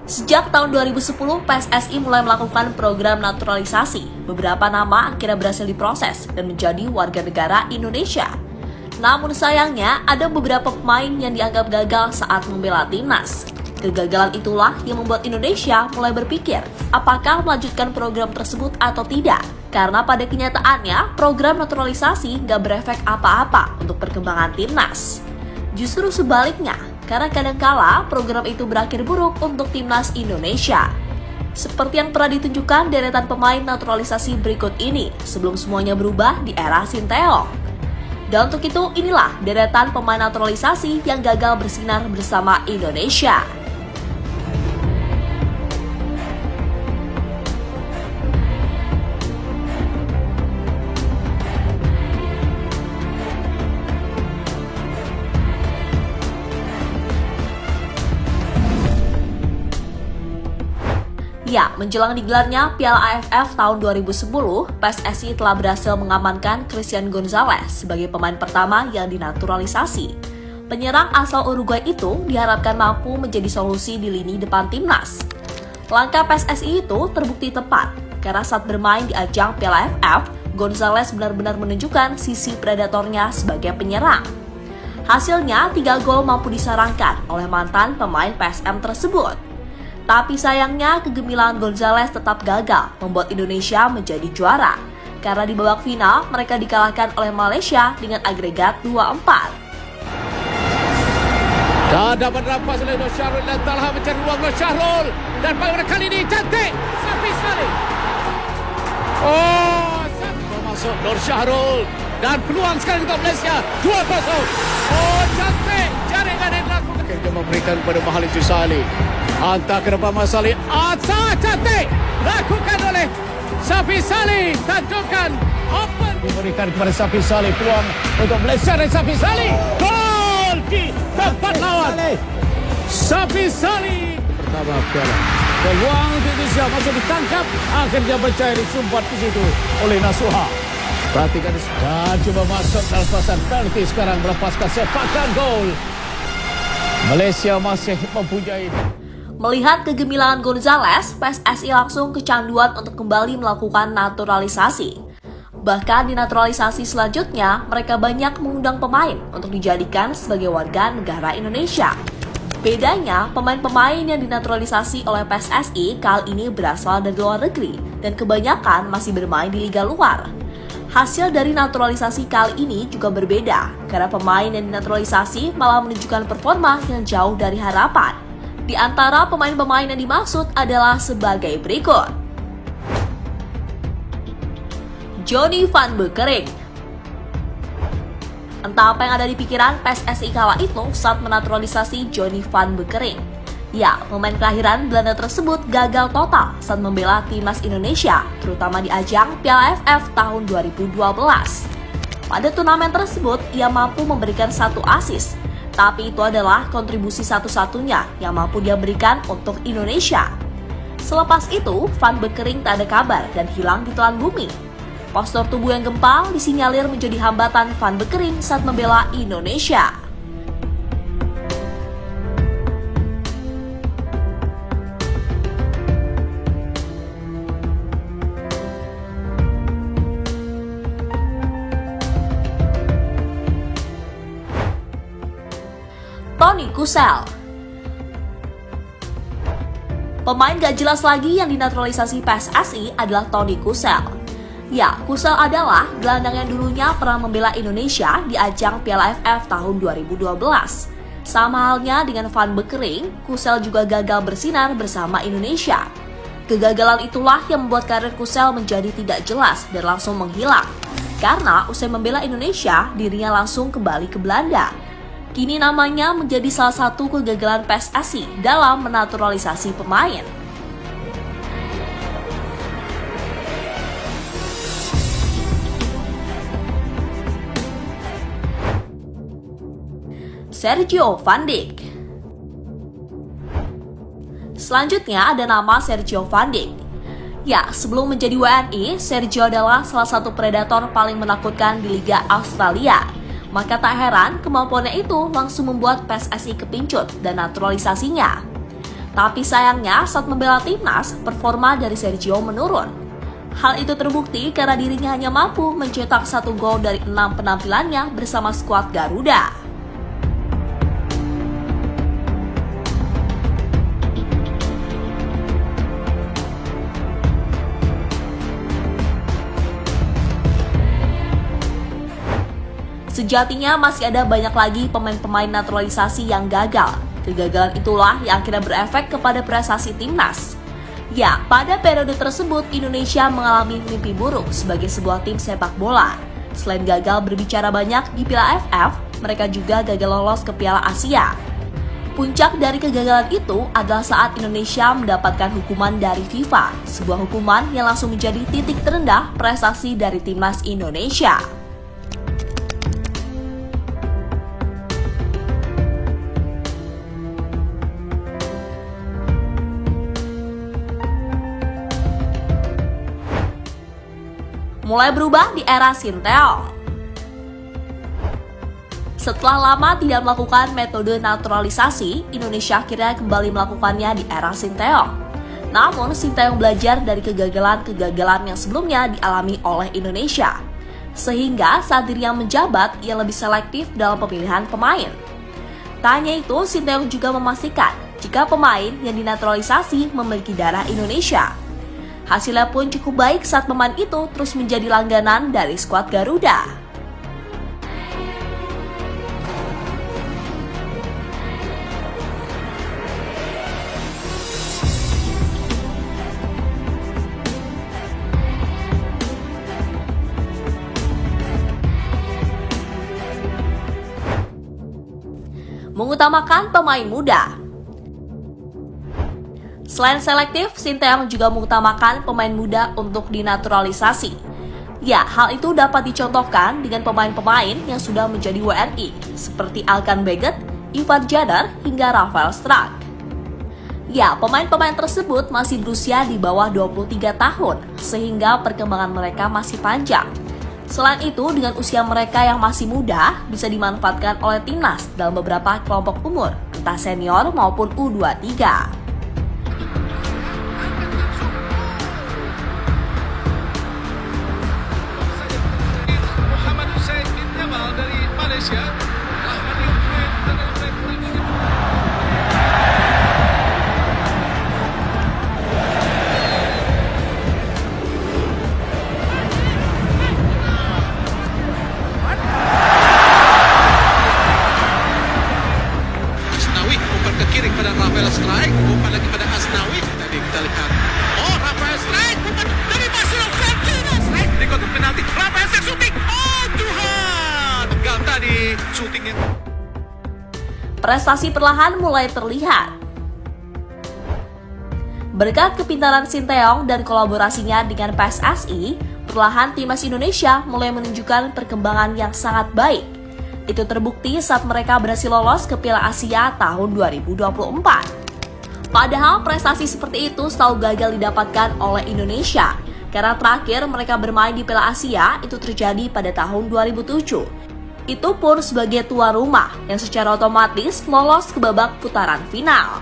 Sejak tahun 2010, PSSI mulai melakukan program naturalisasi. Beberapa nama akhirnya berhasil diproses dan menjadi warga negara Indonesia. Namun sayangnya, ada beberapa pemain yang dianggap gagal saat membela timnas. Kegagalan itulah yang membuat Indonesia mulai berpikir, apakah melanjutkan program tersebut atau tidak. Karena pada kenyataannya, program naturalisasi nggak berefek apa-apa untuk perkembangan timnas. Justru sebaliknya, karena kadangkala program itu berakhir buruk untuk timnas Indonesia. Seperti yang pernah ditunjukkan deretan pemain naturalisasi berikut ini sebelum semuanya berubah di era Sinteyong. Dan untuk itu, inilah deretan pemain naturalisasi yang gagal bersinar bersama Indonesia. Ya, menjelang digelarnya Piala AFF tahun 2010, PSSI telah berhasil mengamankan Christian Gonzalez sebagai pemain pertama yang dinaturalisasi. Penyerang asal Uruguay itu diharapkan mampu menjadi solusi di lini depan timnas. Langkah PSSI itu terbukti tepat, karena saat bermain di ajang Piala AFF, Gonzalez benar-benar menunjukkan sisi predatornya sebagai penyerang. Hasilnya, 3 gol mampu disarangkan oleh mantan pemain PSM tersebut. Tapi sayangnya kegemilangan Gonzalez tetap gagal membuat Indonesia menjadi juara. Karena di babak final mereka dikalahkan oleh Malaysia dengan agregat 2-4. Dan dapat rampas oleh Nur Syahrul dan Talha mencari ruang Nur Syahrul. Dan pada kali ini cantik Safi sekali. Masuk Nur Syahrul. Dan peluang sekali untuk Malaysia 2-0. Cantik jaringan yang dilakukan. Dia memberikan kepada Mahalil Jusali. Hantar ke depan Masali. Cantik lakukan oleh Safi Salih. Tanjukan open diberikan kepada Safi Salih. Peluang untuk Malaysia dan Safi Salih. Gol di tempat lawan. Safi Salih pertama piala. Peluang untuk Indonesia masih ditangkap. Akhirnya percaya disumpat di situ oleh Nasuha. Perhatikan dan coba masuk dalam pasan penalti sekarang melepaskan sepakan gol. Malaysia masih mempunyai. Melihat kegemilangan Gonzalez, PSSI langsung kecanduan untuk kembali melakukan naturalisasi. Bahkan di naturalisasi selanjutnya, mereka banyak mengundang pemain untuk dijadikan sebagai warga negara Indonesia. Bedanya, pemain-pemain yang dinaturalisasi oleh PSSI kali ini berasal dari luar negeri dan kebanyakan masih bermain di liga luar. Hasil dari naturalisasi kali ini juga berbeda, karena pemain yang dinaturalisasi malah menunjukkan performa yang jauh dari harapan. Di antara pemain-pemain yang dimaksud adalah sebagai berikut. Johnny Van Beukering. Entah apa yang ada di pikiran PSSI kala itu saat menaturalisasi Johnny Van Beukering. Ya, pemain kelahiran Belanda tersebut gagal total saat membela timnas Indonesia, terutama di ajang Piala AFF tahun 2012. Pada turnamen tersebut, ia mampu memberikan 1 assist. Tapi itu adalah kontribusi satu-satunya yang mampu dia berikan untuk Indonesia. Selepas itu, Van Beukering tak ada kabar dan hilang di telan bumi. Postur tubuh yang gempal disinyalir menjadi hambatan Van Beukering saat membela Indonesia. Tony Kusel. Pemain gak jelas lagi yang dinaturalisasi PSSI adalah Tony Kusel. Ya, Kusel adalah gelandang yang dulunya pernah membela Indonesia di ajang Piala AFF tahun 2012. Sama halnya dengan Van Beukering, Kusel juga gagal bersinar bersama Indonesia. Kegagalan itulah yang membuat karir Kusel menjadi tidak jelas dan langsung menghilang. Karena usai membela Indonesia, dirinya langsung kembali ke Belanda. Kini namanya menjadi salah satu kegagalan PSSI dalam menaturalisasi pemain. Sergio Van Dijk. Selanjutnya ada nama Sergio Van Dijk. Ya, sebelum menjadi WNI, Sergio adalah salah satu predator paling menakutkan di Liga Australia. Maka tak heran kemampuannya itu langsung membuat PSSI kepincut dan naturalisasinya. Tapi sayangnya saat membela timnas, performa dari Sergio menurun. Hal itu terbukti karena dirinya hanya mampu mencetak 1 gol dari 6 penampilannya bersama skuad Garuda. Sejatinya masih ada banyak lagi pemain-pemain naturalisasi yang gagal. Kegagalan itulah yang akhirnya berefek kepada prestasi timnas. Ya, pada periode tersebut Indonesia mengalami mimpi buruk sebagai sebuah tim sepak bola. Selain gagal berbicara banyak di Piala AFF, mereka juga gagal lolos ke Piala Asia. Puncak dari kegagalan itu adalah saat Indonesia mendapatkan hukuman dari FIFA, sebuah hukuman yang langsung menjadi titik terendah prestasi dari timnas Indonesia. Mulai berubah di era Sinteyong. Setelah lama tidak melakukan metode naturalisasi, Indonesia akhirnya kembali melakukannya di era Sinteyong. Namun, Sinteyong belajar dari kegagalan-kegagalan yang sebelumnya dialami oleh Indonesia. Sehingga saat dirinya menjabat, ia lebih selektif dalam pemilihan pemain. Tak hanya itu, Sinteyong juga memastikan jika pemain yang dinaturalisasi memiliki darah Indonesia. Hasilnya pun cukup baik saat pemain itu terus menjadi langganan dari skuad Garuda. Mengutamakan pemain muda. Selain selektif, Sinteyong juga mengutamakan pemain muda untuk dinaturalisasi. Ya, hal itu dapat dicontohkan dengan pemain-pemain yang sudah menjadi WNI, seperti Alkan Beget, Ivan Jadar, hingga Rafael Struijk. Ya, pemain-pemain tersebut masih berusia di bawah 23 tahun, sehingga perkembangan mereka masih panjang. Selain itu, dengan usia mereka yang masih muda, bisa dimanfaatkan oleh timnas dalam beberapa kelompok umur, entah senior maupun U23. Asnawi umpan ke kiri kepada Rafael Struijk, umpan lagi pada Asnawi. Tadi kita lihat, oh Rafael Struijk umpan dari Marcelo Fernandes. Struijk di kotak penalti, Rafael Struijk shooting. Oh Tuhan, gagal tadi shootingnya. Prestasi perlahan mulai terlihat. Berkat kepintaran Sinteyong dan kolaborasinya dengan PSSI, perlahan timnas Indonesia mulai menunjukkan perkembangan yang sangat baik. Itu terbukti saat mereka berhasil lolos ke Piala Asia tahun 2024. Padahal prestasi seperti itu selalu gagal didapatkan oleh Indonesia, karena terakhir mereka bermain di Piala Asia itu terjadi pada tahun 2007. Itu pun sebagai tuan rumah yang secara otomatis lolos ke babak putaran final.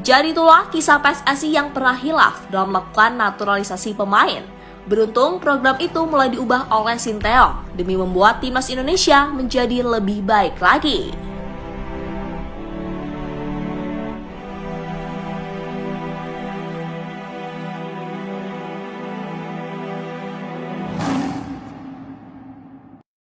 Jadi itulah kisah PSSI yang pernah hilaf dalam melakukan naturalisasi pemain. Beruntung program itu mulai diubah oleh Sinteyong demi membuat timnas Indonesia menjadi lebih baik lagi.